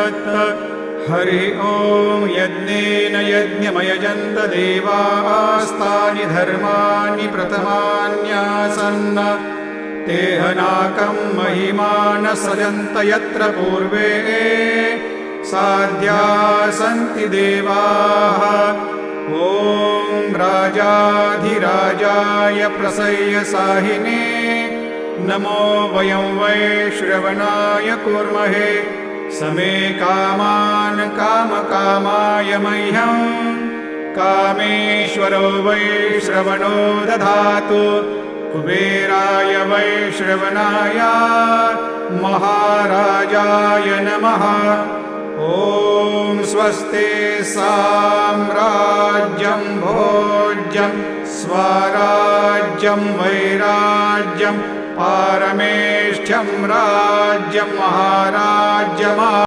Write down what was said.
दत्त। हरि ॐ यज्ञेन यज्ञमयजन्त देवास्तानि धर्माणि प्रथमान्यासन् तेहनाकं महिमान सजन्त यत्र पूर्वे साध्या सन्ति देवाः। ॐ राजाधिराजाय प्रसह्य साहिने नमो वयं वै श्रवणाय कुर्महे। समे कामान् कामकामाय मह्यं कामेश्वरो वै श्रवणो दधातु। कुबेराय वै श्रवणाय महाराजाय नमः। ॐ स्वस्ति साम्राज्यं भोज्यं स्वराज्यं वैराज्यं पारमेष्ठ्यं राज्यं महाराज्यम्।